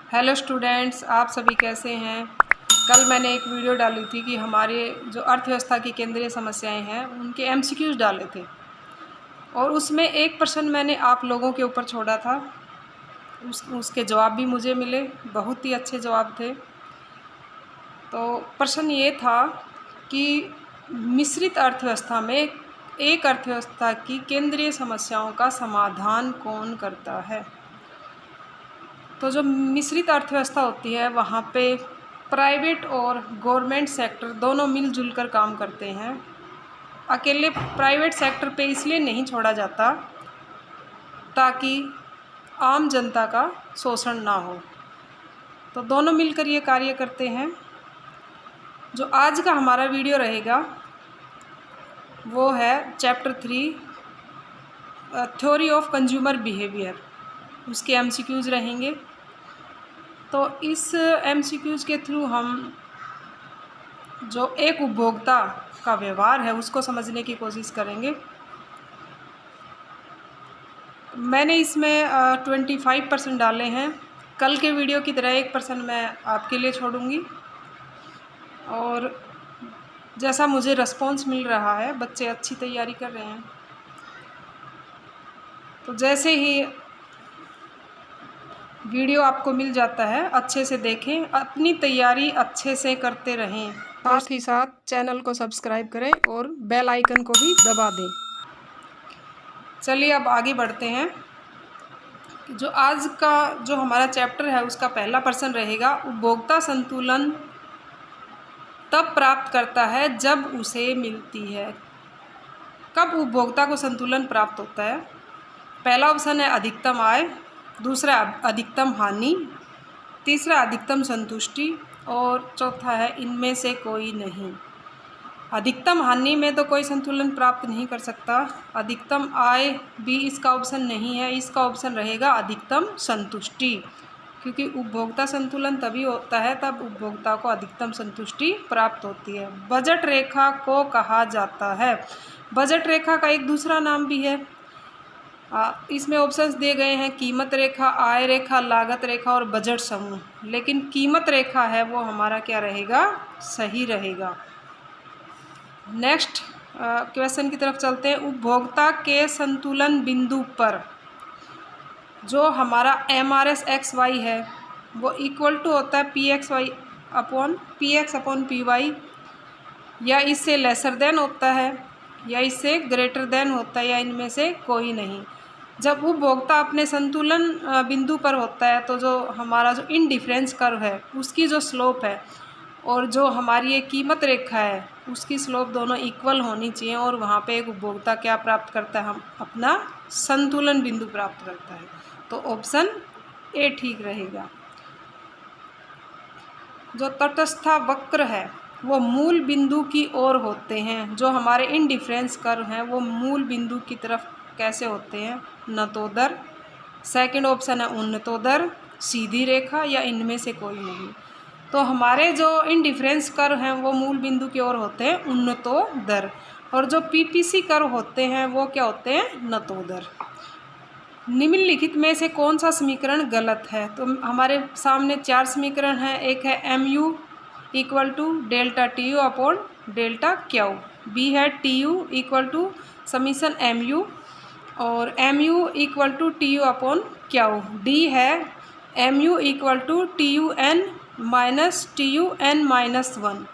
Hello students, आप सभी कैसे हैं। कल मैंने एक वीडियो डाली थी कि हमारे जो अर्थव्यवस्था की केंद्रीय समस्याएं हैं उनके एमसीक्यूज़ डाले थे और उसमें एक प्रश्न मैंने आप लोगों के ऊपर छोड़ा था। उसके जवाब भी मुझे मिले, बहुत ही अच्छे जवाब थे। तो प्रश्न ये था कि मिश्रित अर्थव्यवस्था में एक अर्थव्यवस्था की केंद्रीय समस्याओं का समाधान कौन करता है। तो जो मिश्रित अर्थव्यवस्था होती है वहाँ पे प्राइवेट और गवर्नमेंट सेक्टर दोनों मिलजुल कर काम करते हैं। अकेले प्राइवेट सेक्टर पे इसलिए नहीं छोड़ा जाता ताकि आम जनता का शोषण ना हो, तो दोनों मिलकर ये कार्य करते हैं। जो आज का हमारा वीडियो रहेगा वो है chapter 3 theory of consumer behaviour, उसके एमसीक्यूज़ रहेंगे। तो इस एमसीक्यूज़ के थ्रू हम जो एक उपभोक्ता का व्यवहार है उसको समझने की कोशिश करेंगे। मैंने इसमें 25% डाले हैं। कल के वीडियो की तरह 1% मैं आपके लिए छोड़ूंगी और जैसा मुझे रिस्पॉन्स मिल रहा है बच्चे अच्छी तैयारी कर रहे हैं, तो जैसे ही वीडियो आपको मिल जाता है अच्छे से देखें, अपनी तैयारी अच्छे से करते रहें, साथ ही साथ चैनल को सब्सक्राइब करें और बेल आइकन को भी दबा दें। चलिए अब आगे बढ़ते हैं। जो आज का जो हमारा चैप्टर है उसका पहला प्रश्न रहेगा, उपभोक्ता संतुलन तब प्राप्त करता है जब उसे मिलती है। कब उपभोक्ता को संतुलन प्राप्त होता है? पहला ऑप्शन है अधिकतम आय, दूसरा अधिकतम हानि, तीसरा अधिकतम संतुष्टि और चौथा है इनमें से कोई नहीं। अधिकतम हानि में तो कोई संतुलन प्राप्त नहीं कर सकता। अधिकतम आय भी इसका ऑप्शन नहीं है, इसका ऑप्शन रहेगा अधिकतम संतुष्टि, क्योंकि उपभोक्ता संतुलन तभी होता है तब उपभोक्ता को अधिकतम संतुष्टि प्राप्त होती है। बजट रेखा को कहा जाता है, बजट रेखा का एक दूसरा नाम भी है। इसमें ऑप्शंस दिए गए हैं कीमत रेखा, आय रेखा, लागत रेखा और बजट समूह, लेकिन कीमत रेखा है वो हमारा क्या रहेगा, सही रहेगा। नेक्स्ट क्वेश्चन की तरफ चलते हैं। उपभोक्ता के संतुलन बिंदु पर जो हमारा MRS/XY है वो इक्वल टू होता है PX अपॉन PY, या इससे लेसर देन होता है या इससे ग्रेटर देन होता है या इनमें से कोई नहीं। जब उपभोक्ता अपने संतुलन बिंदु पर होता है तो जो हमारा जो इंडिफरेंस कर्व है उसकी जो स्लोप है और जो हमारी ये कीमत रेखा है उसकी स्लोप दोनों इक्वल होनी चाहिए और वहाँ पे एक उपभोक्ता क्या प्राप्त करता है, हम अपना संतुलन बिंदु प्राप्त करता है। तो ऑप्शन ए ठीक रहेगा। जो तटस्थ वक्र है वो मूल बिंदु की ओर होते हैं। जो हमारे इंडिफरेंस कर्व हैं वो मूल बिंदु की तरफ कैसे होते हैं, नतोदर। सेकंड ऑप्शन है उन्नतोदर, सीधी रेखा या इनमें से कोई नहीं। तो हमारे जो इंडिफरेंस कर्व हैं वो मूल बिंदु की ओर होते हैं उन्नतोदर, और जो PPC कर्व होते हैं वो क्या होते हैं, नतोदर। निम्नलिखित में से कौन सा समीकरण गलत है? तो हमारे सामने 4 समीकरण हैं। एक है MU equal to delta TU upon delta Q, B है TU equal to summation MU और MU equal to TU upon Q, D है MU equal to TUN minus TUN-1।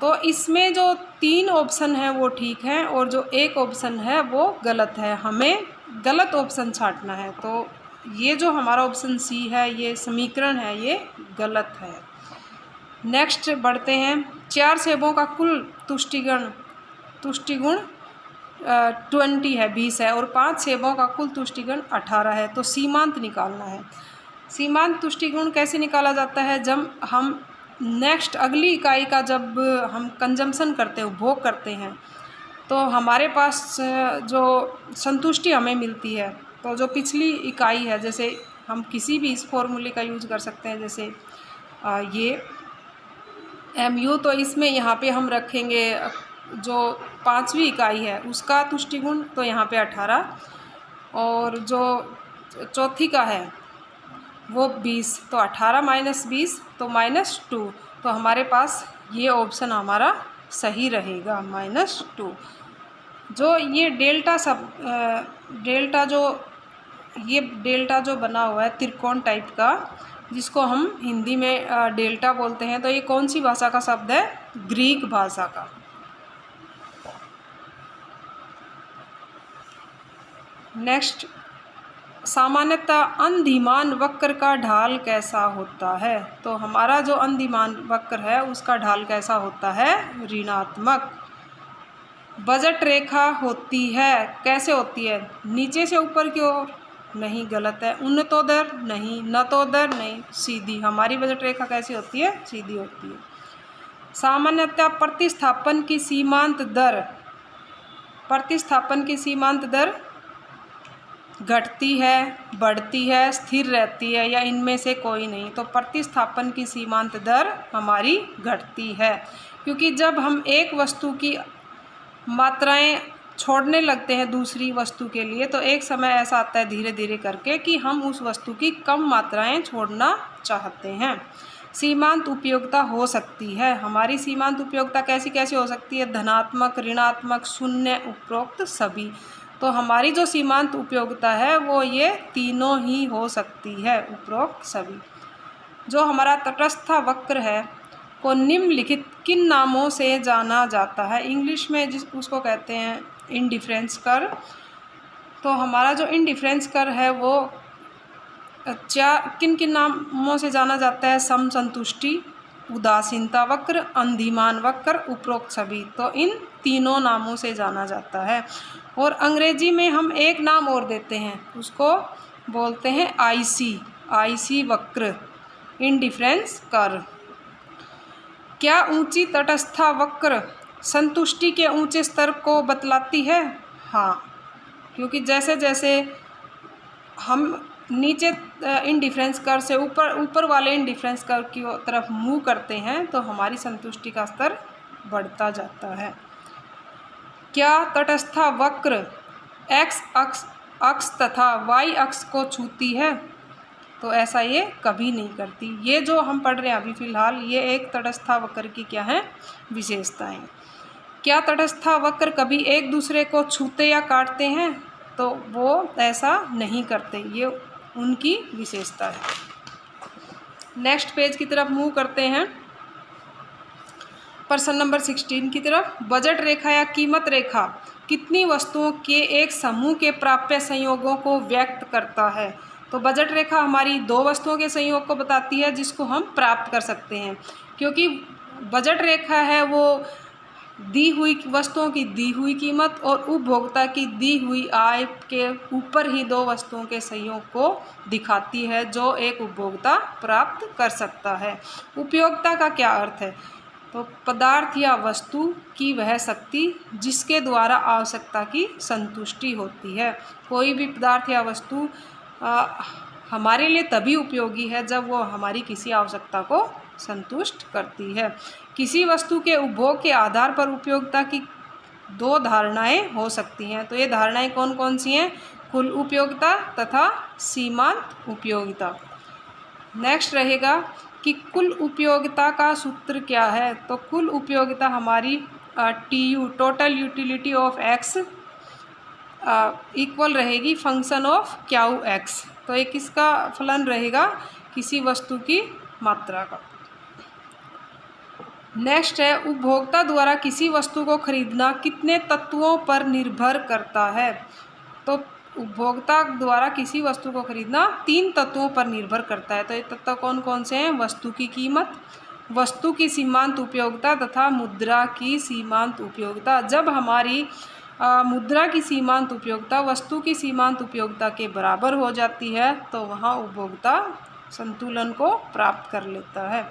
तो इसमें जो 3 ऑप्शन हैं वो ठीक हैं और जो एक ऑप्शन है वो गलत है, हमें गलत ऑप्शन छांटना है। तो ये जो हमारा ऑप्शन सी है ये समीकरण है ये गलत है। नेक्स्ट बढ़ते हैं। 4 सेबों का कुल तुष्टिगुण 20 है, 20 है, और 5 सेबों का कुल तुष्टिगुण 18 है। तो सीमांत निकालना है। सीमांत तुष्टिगुण कैसे निकाला जाता है? जब हम नेक्स्ट अगली इकाई का जब हम कंजम्पशन करते हैं, उपभोग करते हैं, तो हमारे पास जो संतुष्टि हमें मिलती है, तो जो पिछली इकाई है, जैसे हम किसी भी इस फॉर्मूले का यूज कर सकते हैं, जैसे ये MU, तो इसमें यहाँ पे हम रखेंगे जो 5वीं इकाई है उसका तुष्टिगुण, तो यहाँ पे 18, और जो चौथी का है वो 20, तो 18 माइनस 20 तो -2। तो हमारे पास ये ऑप्शन हमारा सही रहेगा, -2। जो ये डेल्टा जो बना हुआ है त्रिकोण टाइप का, जिसको हम हिंदी में डेल्टा बोलते हैं, तो ये कौन सी भाषा का शब्द है? ग्रीक भाषा का। नेक्स्ट, सामान्यतः अंधिमान वक्र का ढाल कैसा होता है? तो हमारा जो अंधिमान वक्र है उसका ढाल कैसा होता है? ऋणात्मक। बजट रेखा होती है, कैसे होती है? नीचे से ऊपर की ओर? नहीं, गलत है। उन्नतोदर? नहीं। नतोदर? नहीं, सीधी। हमारी बजट रेखा कैसी होती है? सीधी होती है। सामान्यतः प्रतिस्थापन की सीमांत दर घटती है, बढ़ती है, स्थिर रहती है, या इनमें से कोई नहीं? तो प्रतिस्थापन की सीमांत दर हमारी घटती है, क्योंकि जब हम एक वस्तु की मात्राएं छोड़ने लगते हैं दूसरी वस्तु के लिए, तो एक समय ऐसा आता है धीरे धीरे करके कि हम उस वस्तु की कम मात्राएं छोड़ना चाहते हैं। सीमांत उपयोगिता हो सकती है। हमारी सीमांत उपयोगिता कैसी कैसी हो सकती है? धनात्मक, ऋणात्मक, शून्य, उपरोक्त सभी। तो हमारी जो सीमांत उपयोगिता है वो ये तीनों ही हो सकती है, उपरोक्त सभी। जो हमारा तटस्थ वक्र है को निम्नलिखित किन नामों से जाना जाता है? इंग्लिश में उसको कहते हैं इंडिफरेंस कर्व। तो हमारा जो इंडिफरेंस कर्व है वो किन किन नामों से जाना जाता है? समसंतुष्टि, उदासीनता वक्र, अंधिमान वक्र, उपरोक्त सभी। तो इन तीनों नामों से जाना जाता है। और अंग्रेजी में हम एक नाम और देते हैं, उसको बोलते हैं आईसी वक्र, इंडिफरेंस कर्व। क्या ऊंची तटस्थ वक्र संतुष्टि के ऊंचे स्तर को बतलाती है? हाँ, क्योंकि जैसे जैसे हम नीचे इंडिफरेंस कर्व से ऊपर वाले इंडिफरेंस कर्व की तरफ मूव करते हैं तो हमारी संतुष्टि का स्तर बढ़ता जाता है। क्या तटस्थ वक्र एक्स अक्ष तथा वाई अक्ष को छूती है? तो ऐसा ये कभी नहीं करती। ये जो हम पढ़ रहे हैं अभी फ़िलहाल, ये एक तटस्थ वक्र की क्या है? विशेषताएं। क्या तटस्थ वक्र कभी एक दूसरे को छूते या काटते हैं? तो वो ऐसा नहीं करते, ये उनकी विशेषता है। नेक्स्ट पेज की तरफ मूव करते हैं, प्रश्न नंबर 16 की तरफ। बजट रेखा या कीमत रेखा कितनी वस्तुओं के एक समूह के प्राप्य संयोगों को व्यक्त करता है? तो बजट रेखा हमारी दो वस्तुओं के संयोग को बताती है जिसको हम प्राप्त कर सकते हैं, क्योंकि बजट रेखा है वो दी हुई वस्तुओं की दी हुई कीमत और उपभोक्ता की दी हुई आय के ऊपर ही दो वस्तुओं के संयोग को दिखाती है जो एक उपभोक्ता प्राप्त कर सकता है। उपयोगिता का क्या अर्थ है? तो पदार्थ या वस्तु की वह शक्ति जिसके द्वारा आवश्यकता की संतुष्टि होती है। कोई भी पदार्थ या वस्तु हमारे लिए तभी उपयोगी है जब वो हमारी किसी आवश्यकता को संतुष्ट करती है। किसी वस्तु के उपभोग के आधार पर उपयोगिता की दो धारणाएं हो सकती हैं। तो ये धारणाएं कौन कौन सी हैं? कुल उपयोगिता तथा सीमांत उपयोगिता। नेक्स्ट रहेगा कि कुल उपयोगिता का सूत्र क्या है? तो कुल उपयोगिता हमारी TU, total utility of x, equal रहेगी फंक्शन ऑफ क्यू एक्स। तो ये किसका फलन रहेगा? किसी वस्तु की मात्रा का। नेक्स्ट है, उपभोक्ता द्वारा किसी वस्तु को खरीदना कितने तत्वों पर निर्भर करता है? तो उपभोक्ता द्वारा किसी वस्तु को खरीदना 3 तत्वों पर निर्भर करता है। तो ये तत्व कौन कौन से हैं? वस्तु की कीमत, वस्तु की सीमांत उपयोगिता तथा मुद्रा की सीमांत उपयोगिता। जब हमारी मुद्रा की सीमांत उपयोगिता वस्तु की सीमांत उपयोगिता के बराबर हो जाती है तो वहाँ उपभोक्ता संतुलन को प्राप्त कर लेता है।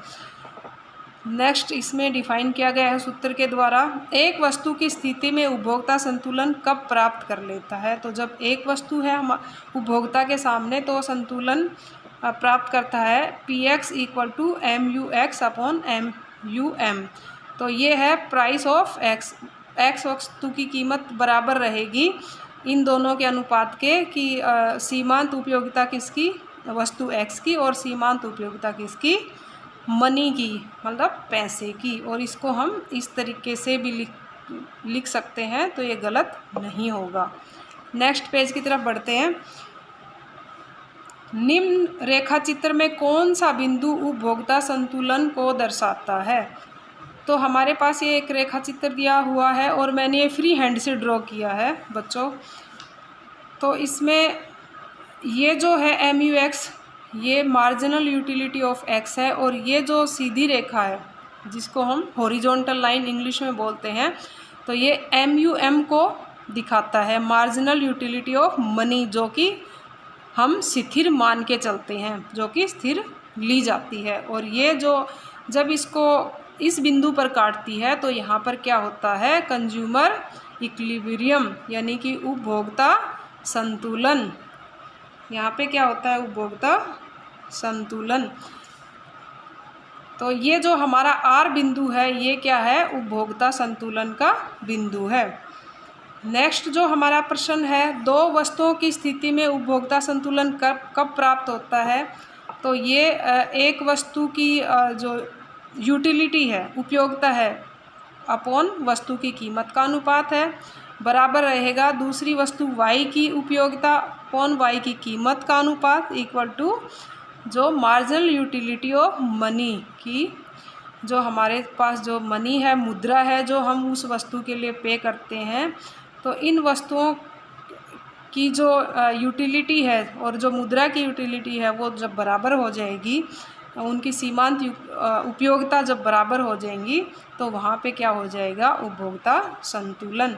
नेक्स्ट इसमें डिफाइन किया गया है सूत्र के द्वारा। एक वस्तु की स्थिति में उपभोक्ता संतुलन कब प्राप्त कर लेता है? तो जब एक वस्तु है हम उपभोक्ता के सामने तो संतुलन प्राप्त करता है Px = MUX अपॉन MUM। तो ये है प्राइस ऑफ एक्स। एक्स वस्तु की कीमत बराबर रहेगी इन दोनों के अनुपात के कि सीमांत उपयोगिता किसकी? वस्तु एक्स की और सीमांत उपयोगिता किसकी, मनी की, मतलब पैसे की। और इसको हम इस तरीके से भी लिख सकते हैं, तो ये गलत नहीं होगा। नेक्स्ट पेज की तरफ बढ़ते हैं। निम्न रेखा चित्र में कौन सा बिंदु उपभोक्ता संतुलन को दर्शाता है? तो हमारे पास ये एक रेखा चित्र दिया हुआ है और मैंने ये फ्री हैंड से ड्रॉ किया है बच्चों। तो इसमें ये जो है MUX, ये मार्जिनल यूटिलिटी ऑफ एक्स है, और ये जो सीधी रेखा है जिसको हम हॉरिजॉन्टल लाइन इंग्लिश में बोलते हैं, तो ये MUM को दिखाता है, मार्जिनल यूटिलिटी ऑफ मनी, जो कि हम स्थिर मान के चलते हैं, जो कि स्थिर ली जाती है। और ये जो जब इसको इस बिंदु पर काटती है तो यहाँ पर क्या होता है, कंज्यूमर इक्विलिब्रियम, यानी कि उपभोक्ता संतुलन। यहाँ पे क्या होता है, उपभोक्ता संतुलन। तो ये जो हमारा R बिंदु है, ये क्या है, उपभोक्ता संतुलन का बिंदु है। नेक्स्ट जो हमारा प्रश्न है, दो वस्तुओं की स्थिति में उपभोक्ता संतुलन कब प्राप्त होता है? तो ये एक वस्तु की जो यूटिलिटी है, उपयोगिता है, अपॉन वस्तु की कीमत का अनुपात है, बराबर रहेगा दूसरी वस्तु Y की उपयोगिता अपॉन Y की कीमत का अनुपात, इक्वल टू जो मार्जिनल यूटिलिटी ऑफ मनी की, जो हमारे पास जो मनी है, मुद्रा है, जो हम उस वस्तु के लिए पे करते हैं। तो इन वस्तुओं की जो यूटिलिटी है और जो मुद्रा की यूटिलिटी है, वो जब बराबर हो जाएगी, उनकी सीमांत उपयोगिता जब बराबर हो जाएंगी, तो वहाँ पे क्या हो जाएगा, उपभोक्ता संतुलन।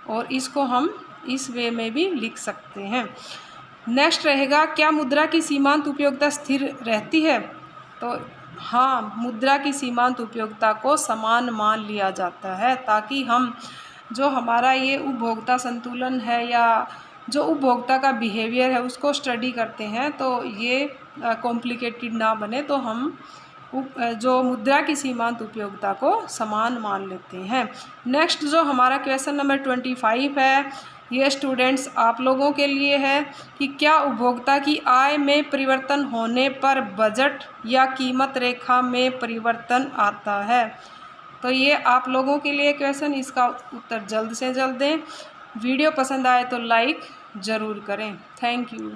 और इसको हम इस वे में भी लिख सकते हैं। नेक्स्ट रहेगा, क्या मुद्रा की सीमांत उपयोगिता स्थिर रहती है? तो हाँ, मुद्रा की सीमांत उपयोगिता को समान मान लिया जाता है, ताकि हम जो हमारा ये उपभोक्ता संतुलन है या जो उपभोक्ता का बिहेवियर है उसको स्टडी करते हैं, तो ये कॉम्प्लिकेटेड ना बने, तो हम जो मुद्रा की सीमांत उपयोगिता को समान मान लेते हैं। नेक्स्ट जो हमारा क्वेश्चन नंबर 25 है, ये स्टूडेंट्स आप लोगों के लिए है कि क्या उपभोक्ता की आय में परिवर्तन होने पर बजट या कीमत रेखा में परिवर्तन आता है? तो ये आप लोगों के लिए क्वेश्चन, इसका उत्तर जल्द से जल्द दें। वीडियो पसंद आए तो लाइक ज़रूर करें। Thank you.